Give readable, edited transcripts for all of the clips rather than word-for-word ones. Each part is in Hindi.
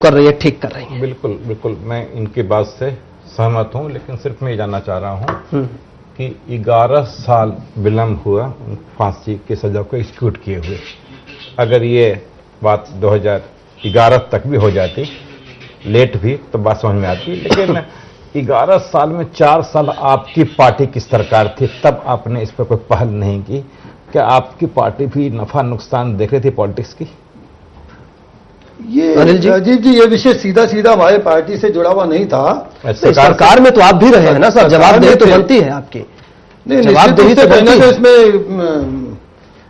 कर रही है, ठीक कर रही है। बिल्कुल बिल्कुल, मैं इनकी बात से सहमत हूं, लेकिन सिर्फ मैं ये जानना चाह रहा हूं कि 11 साल विलंब हुआ फांसी की सजा को एक्सिक्यूट किए हुए। अगर ये बात 2011 तक भी हो जाती, लेट भी, तो बात समझ में आती, लेकिन 11 साल में 4 साल आपकी पार्टी की सरकार थी, तब आपने इस पर कोई पहल नहीं की। क्या आपकी पार्टी भी नफा नुकसान देख रही थी पॉलिटिक्स की? ये राजीव जी, ये विषय सीधा सीधा हमारे पार्टी से जुड़ा हुआ नहीं था। सरकार में तो आप भी रहे हैं ना सर, जवाबदेही तो बनती है आपकी। नहीं, जवाबदेही तो बनती है, इसमें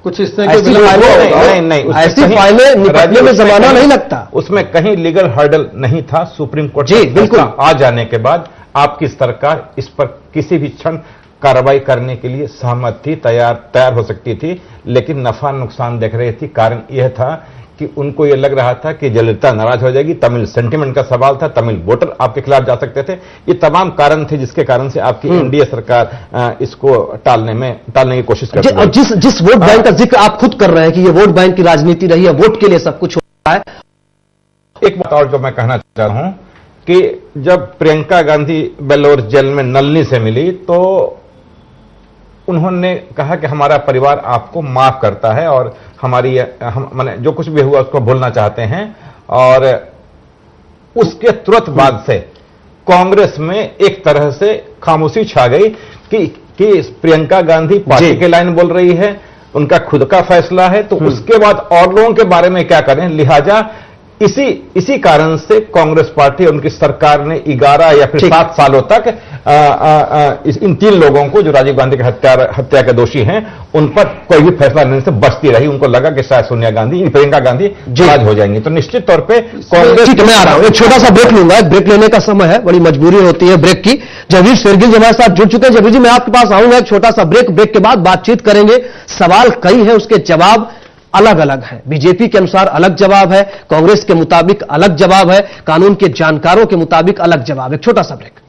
कुछ इस तरह के नहीं, ऐसी फाइलें निपटने में जमाना नहीं लगता। उसमें कहीं लीगल हर्डल नहीं था। सुप्रीम कोर्ट जी बिल्कुल आ जाने के बाद आपकी सरकार इस पर किसी भी क्षण कार्रवाई करने के लिए सहमत थी, तैयार हो सकती थी, लेकिन नफा नुकसान देख रही थी। कारण यह था कि उनको यह लग रहा था कि जयललिता नाराज हो जाएगी, तमिल सेंटिमेंट का सवाल था, तमिल वोटर आपके खिलाफ जा सकते थे। ये तमाम कारण थे जिसके कारण से आपकी एनडीए सरकार इसको टालने की कोशिश कर रही है। जिस वोट बैंक का जिक्र आप खुद कर रहे हैं कि ये वोट बैंक की राजनीति रही है, वोट के लिए सब कुछ हो रहा है। एक बात और जो मैं कहना चाह रहा हूं कि जब प्रियंका गांधी बेल्लोर जेल में नलिनी से मिली तो उन्होंने कहा कि हमारा परिवार आपको माफ करता है और माने जो कुछ भी हुआ उसको भूलना चाहते हैं। और उसके तुरंत बाद से कांग्रेस में एक तरह से खामोशी छा गई कि प्रियंका गांधी पार्टी की लाइन बोल रही है, उनका खुद का फैसला है, तो उसके बाद और लोगों के बारे में क्या करें। लिहाजा इसी कारण से कांग्रेस पार्टी और उनकी सरकार ने 11 या फिर 7 सालों तक इन 3 लोगों को जो राजीव गांधी के हत्या के दोषी हैं उन पर कोई भी फैसला लेने से बचती रही। उनको लगा कि शायद सोनिया गांधी, प्रियंका गांधी नाराज हो जाएंगी। तो निश्चित तौर पे कांग्रेस। ठीक है, मैं आ रहा हूं, एक छोटा सा ब्रेक लूंगा। ब्रेक लेने का समय है, बड़ी मजबूरी होती है ब्रेक की। जयवीर शेरगिल जी हमारे साथ जुड़ चुके हैं। जयवीर जी, मैं आपके पास आऊंगा, एक छोटा सा ब्रेक के बाद बातचीत करेंगे। सवाल कई है, उसके जवाब अलग अलग है। बीजेपी के अनुसार अलग जवाब है, कांग्रेस के मुताबिक अलग जवाब है, कानून के जानकारों के मुताबिक अलग जवाब है। छोटा सा ब्रेक।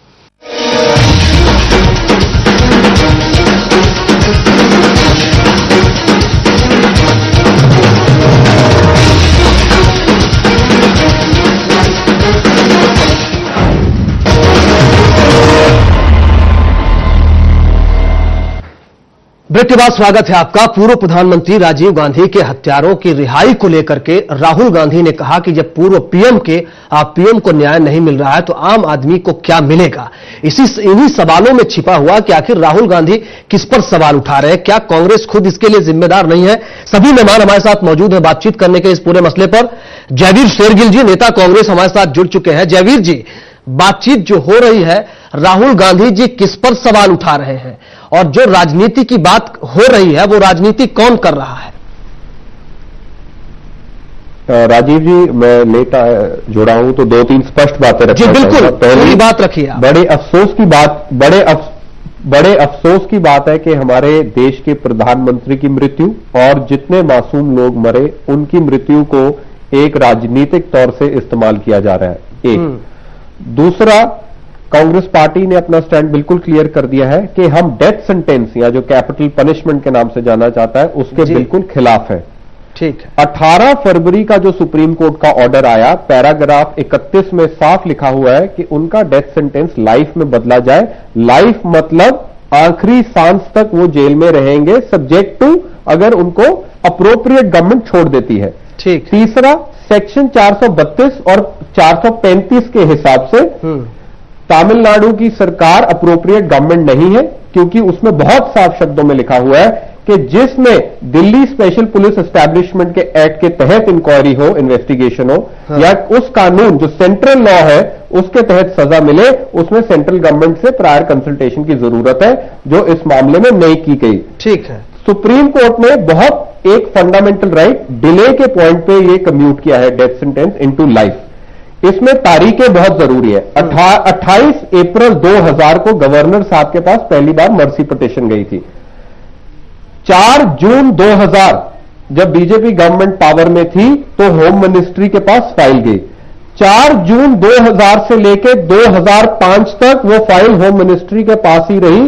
ब्रेक के बाद स्वागत है आपका। पूर्व प्रधानमंत्री राजीव गांधी के हत्यारों की रिहाई को लेकर के राहुल गांधी ने कहा कि जब पूर्व पीएम को न्याय नहीं मिल रहा है तो आम आदमी को क्या मिलेगा। इन्हीं सवालों में छिपा हुआ कि आखिर राहुल गांधी किस पर सवाल उठा रहे हैं, क्या कांग्रेस खुद इसके लिए जिम्मेदार नहीं है। सभी मेहमान हमारे साथ मौजूद हैं बातचीत करने के इस पूरे मसले पर। जयवीर शेरगिल जी, नेता कांग्रेस, हमारे साथ जुड़ चुके हैं। जयवीर जी, बातचीत जो हो रही है, राहुल गांधी जी किस पर सवाल उठा रहे हैं और जो राजनीति की बात हो रही है वो राजनीति कौन कर रहा है? राजीव जी, मैं लेता जुड़ा हूं तो 2-3 स्पष्ट बातें रखना। जी बिल्कुल, पहली बात रखिए। बड़े अफसोस की बात है कि हमारे देश के प्रधानमंत्री की मृत्यु और जितने मासूम लोग मरे उनकी मृत्यु को एक राजनीतिक तौर से इस्तेमाल किया जा रहा है। एक दूसरा, कांग्रेस पार्टी ने अपना स्टैंड बिल्कुल क्लियर कर दिया है कि हम डेथ सेंटेंस या जो कैपिटल पनिशमेंट के नाम से जाना जाता है उसके बिल्कुल खिलाफ है। ठीक है। 18 फरवरी का जो सुप्रीम कोर्ट का ऑर्डर आया, पैराग्राफ 31 में साफ लिखा हुआ है कि उनका डेथ सेंटेंस लाइफ में बदला जाए। लाइफ मतलब आखिरी सांस तक वो जेल में रहेंगे, सब्जेक्ट टू अगर उनको अप्रोप्रिएट गवर्नमेंट छोड़ देती है। ठीक। तीसरा, सेक्शन 432 और 435 के हिसाब से तमिलनाडु की सरकार अप्रोप्रिएट गवर्नमेंट नहीं है, क्योंकि उसमें बहुत साफ शब्दों में लिखा हुआ है कि जिसमें दिल्ली स्पेशल पुलिस एस्टैब्लिशमेंट के एक्ट के तहत इंक्वायरी हो, इन्वेस्टिगेशन हो, या उस कानून जो सेंट्रल लॉ है उसके तहत सजा मिले, उसमें सेंट्रल गवर्नमेंट से प्रायर कंसल्टेशन की जरूरत है, जो इस मामले में नहीं की गई। ठीक है। सुप्रीम कोर्ट ने बहुत एक फंडामेंटल राइट डिले के पॉइंट पे ये कम्यूट किया है, डेथ सेंटेंस इनटू लाइफ। इसमें तारीखें बहुत जरूरी है। 28 अप्रैल 2000 को गवर्नर साहब के पास पहली बार मर्सी पिटीशन गई थी। 4 जून 2000 जब बीजेपी गवर्नमेंट पावर में थी तो होम मिनिस्ट्री के पास फाइल गई। 4 जून 2000 से लेकर 2005 तक वो फाइल होम मिनिस्ट्री के पास ही रही,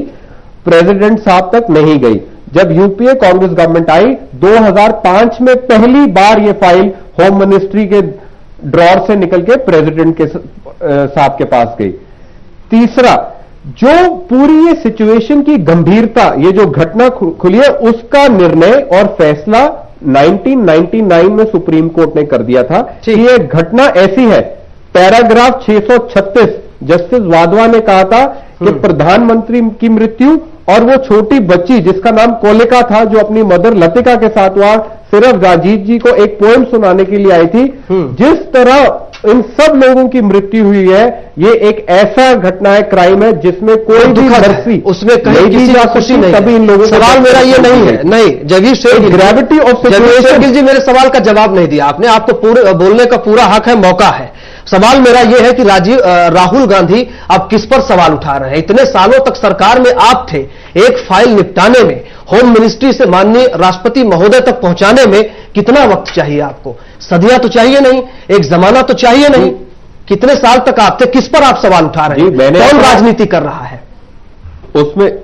प्रेसिडेंट साहब तक नहीं गई। जब यूपीए कांग्रेस गवर्नमेंट आई 2005 में पहली बार ये फाइल होम मिनिस्ट्री के ड्रॉर से निकल के प्रेसिडेंट के साहब के पास गई। तीसरा, जो पूरी ये सिचुएशन की गंभीरता, ये जो घटना खुली है, उसका निर्णय और फैसला 1999 में सुप्रीम कोर्ट ने कर दिया था कि ये घटना ऐसी है। पैराग्राफ 636 जस्टिस वाधवा ने कहा था कि प्रधानमंत्री की मृत्यु और वो छोटी बच्ची जिसका नाम कोलिका था, जो अपनी मदर लतिका के साथ हुआ, सिर्फ राजीव जी को एक पोएम सुनाने के लिए आई थी। जिस तरह इन सब लोगों की मृत्यु हुई है, ये एक ऐसा घटना है, क्राइम है, जिसमें कोई भी मर्सी उसमें कहीं किसी की खुशी नहीं। तभी इन लोगों, सवाल मेरा ये नहीं है, नहीं जगदीश शेर, ग्रेविटी ऑफ सिचुएशन जी, मेरे सवाल का जवाब नहीं दिया आपने। आपको पूरे बोलने का पूरा हक है, मौका है। सवाल मेरा यह है कि राहुल गांधी अब किस पर सवाल उठा रहे हैं? इतने सालों तक सरकार में आप थे, एक फाइल निपटाने में, होम मिनिस्ट्री से माननीय राष्ट्रपति महोदय तक पहुंचाने में कितना वक्त चाहिए आपको? सदियां तो चाहिए नहीं, एक जमाना तो चाहिए नहीं। कितने साल तक आप थे? किस पर आप सवाल उठा रहे हैं? कौन राजनीति कर रहा है? उसमें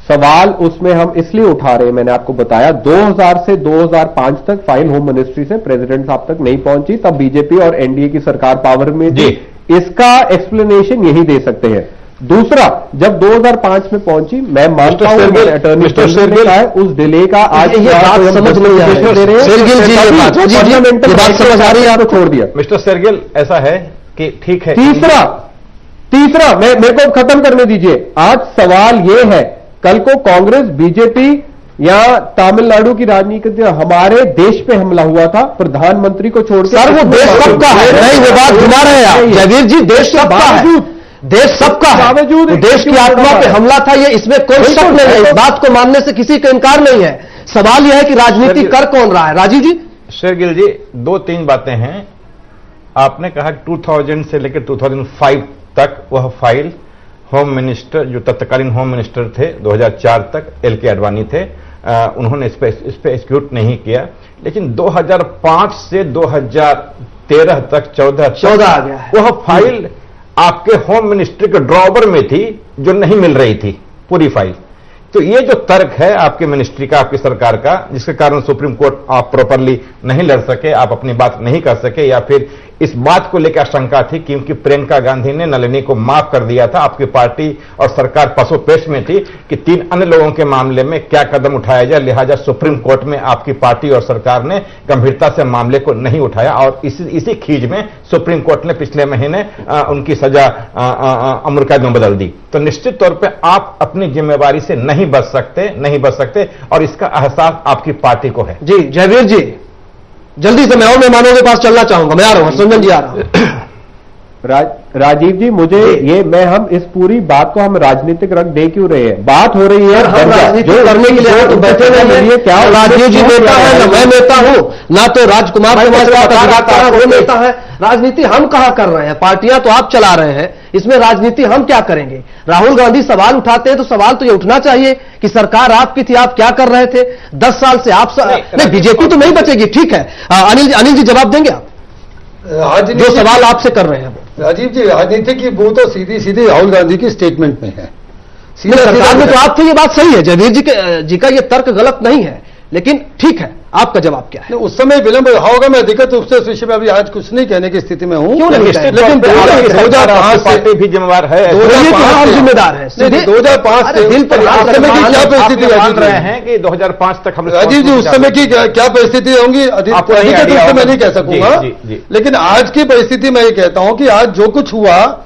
सवाल उसमें हम इसलिए उठा रहे हैं, मैंने आपको बताया 2000 से 2005 तक फाइल होम मिनिस्ट्री से प्रेसिडेंट साहब तक नहीं पहुंची, तब बीजेपी और एनडीए की सरकार पावर में थी। इसका एक्सप्लेनेशन यही दे सकते हैं। दूसरा, जब 2005 में पहुंची, मैं मानता हूं अटॉर्नी जनरल ने कहा उस डिले का आज ये बात समझ नहीं आ रही है, छोड़ दिया। मिस्टर शेरगिल, ऐसा है कि ठीक है। तीसरा मेरे को खत्म करने दीजिए। आज सवाल यह है, कल को कांग्रेस, बीजेपी या तमिलनाडु की राजनीति, हमारे देश पे हमला हुआ था, प्रधानमंत्री को छोड़कर। सर वो देश सबका है, नहीं वो बात भुला रहे हैं आप जगदीश जी। देश सबका है, देश सबका है, बावजूद देश की आत्मा पे हमला था, ये इसमें कोई शक नहीं है। इस बात को मानने से किसी का इनकार नहीं है। सवाल यह है कि राजनीति कर कौन रहा है? राजीव जी, शेरगिल जी, 2-3 बातें हैं। आपने कहा 2000 से लेकर 2005 तक वह फाइल होम मिनिस्टर, जो तत्कालीन होम मिनिस्टर थे 2004 तक, एल.के. आडवाणी थे, उन्होंने इस पे एक्सिक्यूट नहीं किया। लेकिन 2005 से 2013 तक 14 आ गया है। वह फाइल आपके होम मिनिस्ट्री के ड्रॉवर में थी, जो नहीं मिल रही थी पूरी फाइल। तो ये जो तर्क है आपकी मिनिस्ट्री का, आपकी सरकार का, जिसके कारण सुप्रीम कोर्ट आप प्रॉपरली नहीं लड़ सके, आप अपनी बात नहीं कर सके, या फिर इस बात को लेकर आशंका थी क्योंकि प्रियंका गांधी ने नलिनी को माफ कर दिया था, आपकी पार्टी और सरकार पसोपेश में थी कि 3 अन्य लोगों के मामले में क्या कदम उठाया जाए, लिहाजा सुप्रीम कोर्ट में आपकी पार्टी और सरकार ने गंभीरता से मामले को नहीं उठाया, और इसी खींच में सुप्रीम कोर्ट ने पिछले महीने उनकी सजा उम्र कैद में बदल दी। तो निश्चित तौर पर आप अपनी जिम्मेवारी से नहीं बच सकते, और इसका एहसास आपकी पार्टी को है। जी जयवीर जी, जल्दी से मैं और मेहमानों के पास चलना चाहूंगा। मैं आ रहा हूं, संजन जी आ रहा हूं। राजीव जी, मुझे ये हम इस पूरी बात को हम राजनीतिक रंग दे क्यों रहे हैं? बात हो रही है हम राजनीति करने के लिए तो बैठे नहीं है। क्या राजीव जी नेता है, ना मैं नेता हूं, ना तो राजकुमार वो नेता है। राजनीति हम कहां कर रहे हैं? पार्टियां तो आप चला रहे हैं, इसमें राजनीति हम क्या करेंगे? राहुल गांधी सवाल उठाते हैं तो सवाल तो ये उठना चाहिए कि सरकार आपकी थी, आप क्या कर रहे थे 10 साल से? आप नहीं, बीजेपी तो नहीं बचेगी, ठीक है। अनिल जी जवाब देंगे आप जो सवाल आपसे कर रहे हैं? राजीव जी, राजनीति की वो तो सीधी राहुल गांधी की स्टेटमेंट में है। सरकार में तो आप थे, ये बात सही है। जयवीर जी का ये तर्क गलत नहीं है, लेकिन ठीक है, आपका जवाब क्या है? उस समय विलंब होगा, मैं अधिकृत रूप से इस विषय में अभी आज कुछ नहीं कहने की स्थिति में हूं। लेकिन 2005 पार्टी भी जिम्मेवार है, 2005 जिम्मेदार है। 2005 दिल पर क्या परिस्थिति रहे हैं कि 2005 तक हम राजीव जी, उस समय की क्या परिस्थिति होंगी अधिकृत रूप से मैं नहीं कह सकूंगा, लेकिन आज की परिस्थिति मैं ये कहता हूं कि आज जो कुछ हुआ,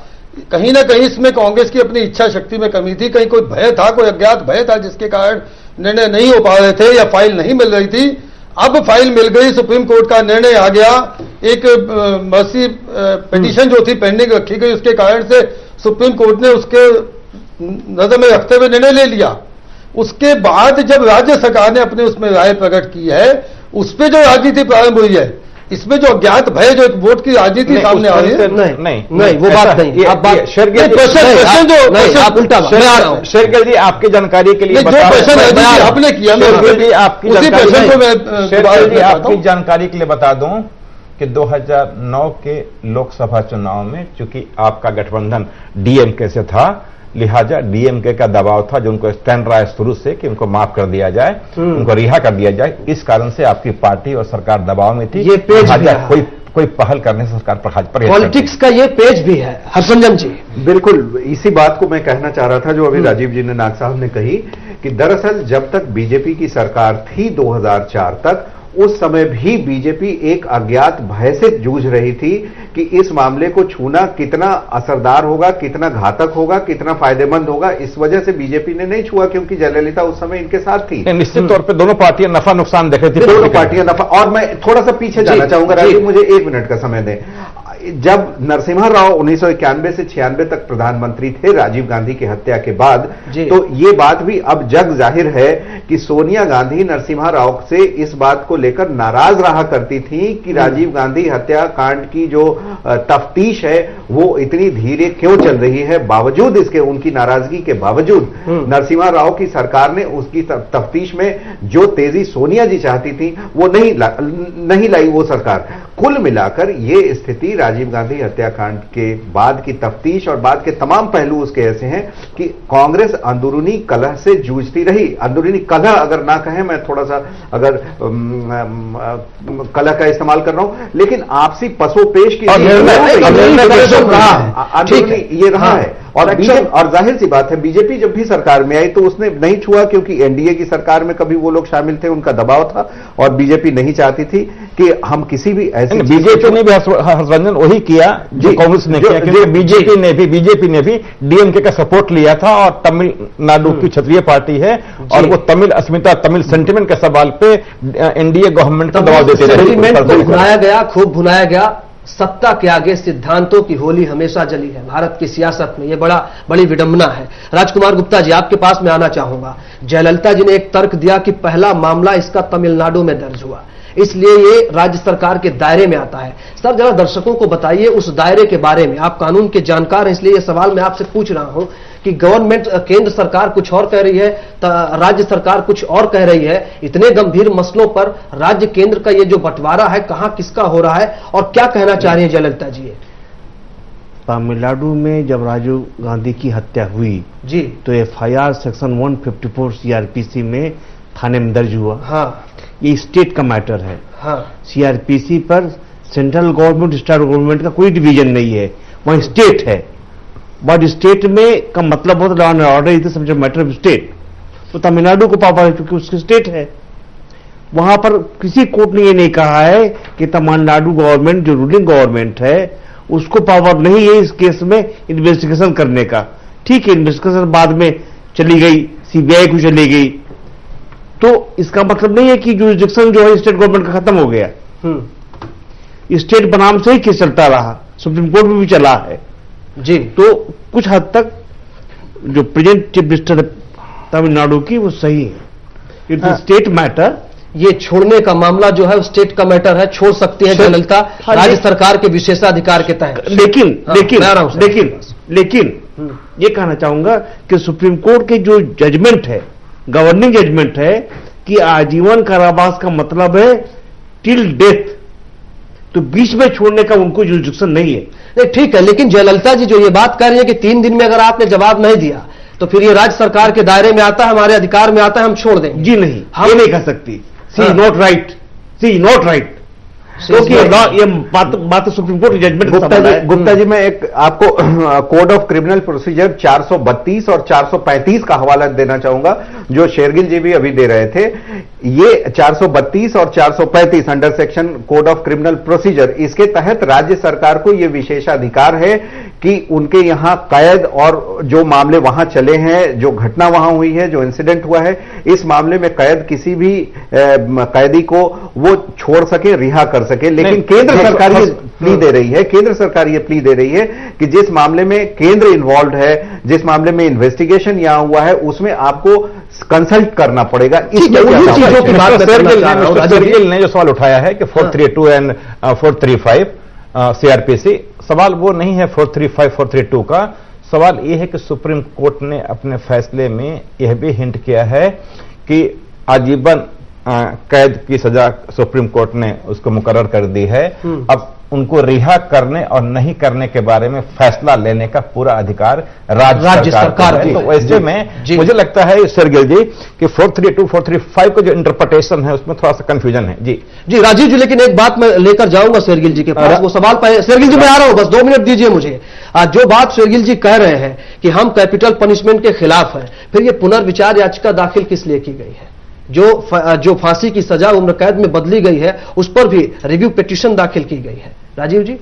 कहीं ना कहीं इसमें कांग्रेस की अपनी इच्छा शक्ति में कमी थी, कहीं कोई भय था, कोई अज्ञात भय था, जिसके कारण निर्णय नहीं हो पा रहे थे या फाइल नहीं मिल रही थी। अब फाइल मिल गई, सुप्रीम कोर्ट का निर्णय आ गया, एक मर्सी पिटीशन जो थी पेंडिंग रखी गई, उसके कारण से सुप्रीम कोर्ट ने उसके नजर में रखते हुए निर्णय ले लिया। उसके बाद जब राज्य सरकार ने अपने उसमें राय प्रकट की है, उस पर जो राजनीति प्रारंभ हुई है, इसमें जो अज्ञात भय, जो एक वोट की राजनीति सामने आ रही है, नहीं वो बात नहीं। आप शेरगिल जी, आपकी जानकारी के लिए आपने किया, आपकी जानकारी के लिए बता दूं कि 2009 के लोकसभा चुनाव में चूंकि आपका गठबंधन डीएमके से था, लिहाजा डीएमके का दबाव था, जो उनको स्टैंड रहा है शुरू से कि उनको माफ कर दिया जाए, उनको रिहा कर दिया जाए। इस कारण से आपकी पार्टी और सरकार दबाव में थी। ये पेज कोई पहल करने से सरकार पर पॉलिटिक्स का ये पेज भी है। हरसंजन जी, बिल्कुल इसी बात को मैं कहना चाह रहा था जो अभी राजीव जी ने, नाग साहब ने कही कि दरअसल जब तक बीजेपी की सरकार थी 2004 तक, उस समय भी बीजेपी एक अज्ञात भय से जूझ रही थी कि इस मामले को छूना कितना असरदार होगा, कितना घातक होगा, कितना फायदेमंद होगा। इस वजह से बीजेपी ने नहीं छुआ क्योंकि जयललिता उस समय इनके साथ थी। निश्चित तौर पे दोनों पार्टियां नफा नुकसान देख रही थी, दोनों पार्टियां नफा। और मैं थोड़ा सा पीछे जाना चाहूंगा राजीव, मुझे 1 मिनट का समय दें। जब नरसिम्हा राव 1991 से 96 तक प्रधानमंत्री थे राजीव गांधी की हत्या के बाद, तो ये बात भी अब जग जाहिर है कि सोनिया गांधी नरसिम्हा राव से इस बात को लेकर नाराज रहा करती थी कि राजीव गांधी हत्याकांड की जो तफ्तीश है वो इतनी धीरे क्यों चल रही है। बावजूद इसके, उनकी नाराजगी के बावजूद नरसिम्हा राव की सरकार ने उसकी तफ्तीश में जो तेजी सोनिया जी चाहती थी वो नहीं लाई वो सरकार। कुल मिलाकर ये स्थिति राजीव गांधी हत्याकांड के बाद की तफ्तीश और बाद के तमाम पहलू उसके ऐसे हैं कि कांग्रेस अंदरूनी कलह से जूझती रही। अंदरूनी कलह अगर ना कहें, मैं थोड़ा सा अगर कलह का इस्तेमाल कर रहा हूं, लेकिन आपसी पसोपेश की ये रहा है। और जाहिर सी बात है बीजेपी जब भी सरकार में आई तो उसने नहीं छुआ क्योंकि एनडीए की सरकार में कभी वो लोग शामिल थे, उनका दबाव था और बीजेपी नहीं चाहती थी कि हम किसी भी ऐसे। बीजेपी ने भी हर्षवर्धन वही किया जो कांग्रेस ने किया, क्योंकि बीजेपी ने भी डीएमके का सपोर्ट लिया था और तमिलनाडु की क्षत्रिय पार्टी है और वो तमिल अस्मिता, तमिल सेंटिमेंट के सवाल पे एनडीए गवर्नमेंट को दबाव देते रहे। भुनाया गया, खूब भुनाया गया। सत्ता के आगे सिद्धांतों की होली हमेशा जली है भारत की सियासत में, यह बड़ी विडंबना है। राजकुमार गुप्ता जी, आपके पास मैं आना चाहूंगा। जयललिता जी ने एक तर्क दिया कि पहला मामला इसका तमिलनाडु में दर्ज हुआ, इसलिए ये राज्य सरकार के दायरे में आता है। सर जरा दर्शकों को बताइए उस दायरे के बारे में, आप कानून के जानकार हैं इसलिए ये सवाल मैं आपसे पूछ रहा हूं कि गवर्नमेंट, केंद्र सरकार कुछ और कह रही है, राज्य सरकार कुछ और कह रही है। इतने गंभीर मसलों पर राज्य केंद्र का ये जो बंटवारा है कहां किसका हो रहा है और क्या कहना चाह रही है जयललिता जी? तमिलनाडु में जब राजीव गांधी की हत्या हुई जी तो एफआईआर सेक्शन 154 सीआरपीसी में थाने में दर्ज हुआ। हाँ, ये स्टेट का मैटर है। हाँ, सीआरपीसी पर सेंट्रल गवर्नमेंट स्टेट गवर्नमेंट का कोई डिवीजन नहीं है, वहां स्टेट है। बट स्टेट में का मतलब होता है law and order is the subject matter of state. तो तमिलनाडु को पावर है क्योंकि उसकी स्टेट है। वहां पर किसी कोर्ट ने ये नहीं कहा है कि तमिलनाडु गवर्नमेंट जो रूलिंग गवर्नमेंट है उसको पावर नहीं है इस केस में इन्वेस्टिगेशन करने का। ठीक है, इन्वेस्टिगेशन बाद में चली गई, सीबीआई को चली गई, तो इसका मतलब नहीं है कि जुरिडिक्शन जो है स्टेट गवर्नमेंट का खत्म हो गया। स्टेट बनाम से ही केस चलता रहा, सुप्रीम कोर्ट में भी चला है जी। तो कुछ हद तक जो प्रेजेंट चीफ मिनिस्टर तमिलनाडु की वो सही है, इट्स स्टेट मैटर। ये छोड़ने का मामला जो है स्टेट का मैटर है, छोड़ सकती है जयललिता राज्य सरकार के विशेषाधिकार के तहत। लेकिन ये कहना चाहूंगा कि सुप्रीम कोर्ट के जो जजमेंट है, गवर्निंग जजमेंट है कि आजीवन कारावास का मतलब है टिल डेथ, तो बीच में छोड़ने का उनको जुरिडिक्शन नहीं है। ठीक है, लेकिन जयललिता जी जो ये बात कर रही है कि 3 दिन में अगर आपने जवाब नहीं दिया तो फिर ये राज्य सरकार के दायरे में आता है, हमारे अधिकार में आता है, हम छोड़ दें। जी नहीं, हम नहीं कर सकती। See not right, see not right, क्योंकि ये बात supreme court judgment. Gupta ji, मैं एक आपको कोड ऑफ क्रिमिनल प्रोसीजर 432 और 435 का हवाला देना चाहूंगा जो शेरगिल जी भी अभी दे रहे थे। ये 432 और 435 under section code of criminal procedure, इसके तहत राज्य सरकार को यह विशेषाधिकार है कि उनके यहां कैद और जो मामले वहां चले हैं, जो घटना वहां हुई है, जो इंसिडेंट हुआ है, इस मामले में कैद किसी भी कैदी को वो छोड़ सके, रिहा कर सके। लेकिन केंद्र सरकार ये प्ली दे रही है, केंद्र सरकार ये प्ली दे रही है कि जिस मामले में केंद्र इन्वॉल्व है, जिस मामले में इन्वेस्टिगेशन यहां हुआ है, उसमें आपको कंसल्ट करना पड़ेगा। इसमें चीजों की बात शेरगिल ने जो सवाल उठाया है कि 432 एंड 435 सीआरपीसी, सवाल वो नहीं है 435 432 का। सवाल यह है कि सुप्रीम कोर्ट ने अपने फैसले में यह भी हिंट किया है कि आजीवन कैद की सजा सुप्रीम कोर्ट ने उसको मुकर्रर कर दी है। अब उनको रिहा करने और नहीं करने के बारे में फैसला लेने का पूरा अधिकार राज्य सरकार है। तो वैसे में मुझे लगता है शेरगिल जी कि 432, 435 का जो इंटरप्रिटेशन है उसमें थोड़ा सा कंफ्यूजन है। जी राजीव जी, लेकिन एक बात मैं लेकर जाऊंगा शेरगिल जी के पास, वो सवाल पाए। शेरगिल जी मैं आ रहा हूं, बस 2 मिनट दीजिए मुझे। जो बात शेरगिल जी कह रहे हैं कि हम कैपिटल पनिशमेंट के खिलाफ हैं, फिर ये पुनर्विचार याचिका दाखिल किस लिए की गई है? जो फांसी की सजा उम्र कैद में बदली गई है, उस पर भी रिव्यू पिटीशन दाखिल की गई है। राजीव जी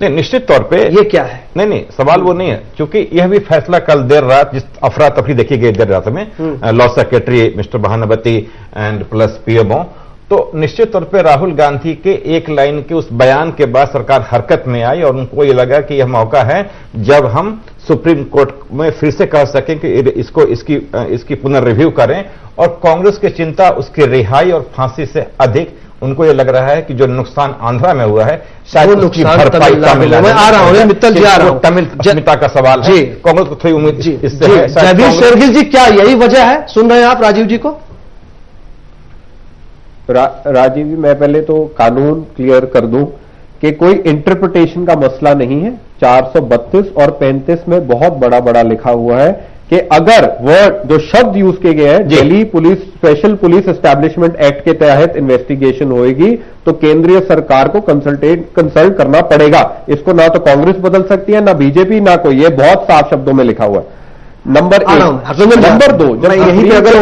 नहीं, निश्चित तौर पे ये क्या है? नहीं, सवाल वो नहीं है, क्योंकि यह भी फैसला कल देर रात जिस अफरा तफरी देखी गई देर रात में law secretary mister Mahanvati and plus PMO, तो निश्चित तौर पे राहुल गांधी के एक लाइन के उस बयान के बाद सरकार हरकत में आई और उनको ये लगा कि यह मौका है जब हम सुप्रीम कोर्ट में फिर से कह सकें कि इसकी पुनर्रिव्यू करें। और कांग्रेस की चिंता उसकी रिहाई और फांसी से अधिक उनको ये लग रहा है कि जो नुकसान आंध्रा में हुआ है शायद उसकी भरपाई तमिलनाडु में। आ रहा हूं मित्तल जी, आ रहा हूं। तमिल अस्मिता का सवाल है, कांग्रेस को थोड़ी उम्मीद इससे है। जयवीर शेरगिल जी, क्या यही वजह है? सुन रहे हैं आप राजीव जी को? राजीव जी, मैं पहले तो कानून क्लियर कर दूं कि कोई इंटरप्रिटेशन का मसला नहीं है। 432 और 35 में बहुत बड़ा लिखा हुआ है कि अगर वर्ड जो शब्द यूज किए गए हैं, Delhi police special police establishment act के तहत इन्वेस्टिगेशन होएगी तो केंद्रीय सरकार को कंसल्ट करना पड़ेगा। इसको ना तो कांग्रेस बदल सकती है, ना बीजेपी, ना कोई। ये बहुत साफ शब्दों में लिखा हुआ है। नंबर 2, मैं यही अगर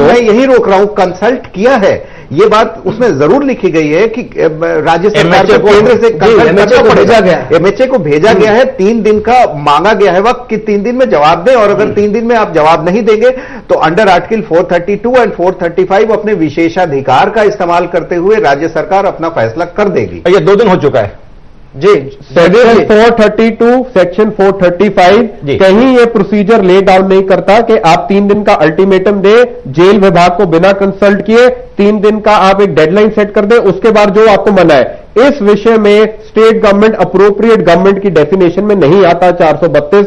मैं यही रोक रहा हूं, कंसल्ट किया है, ये बात उसमें जरूर लिखी गई है कि राज्य सरकार को केंद्र से कंसल्ट भेजा गया, एमएचए को भेजा गया है। 3 दिन का मांगा गया है वक्त कि 3 दिन में जवाब दें, और अगर 3 दिन में आप जवाब नहीं देंगे तो अंडर आर्टिकल 432 एंड 435 अपने विशेषाधिकार का इस्तेमाल करते हुए राज्य सरकार अपना फैसला कर देगी। ये 2 दिन हो चुका है जी। सेक्शन 432, सेक्शन 435 कहीं ये प्रोसीजर ले डाउन नहीं करता कि आप 3 दिन का अल्टीमेटम दे, जेल विभाग को बिना कंसल्ट किए 3 दिन का आप एक डेडलाइन सेट कर दे, उसके बाद जो आपको मना है। इस विषय में स्टेट गवर्नमेंट अप्रोप्रिएट गवर्नमेंट की डेफिनेशन में नहीं आता 432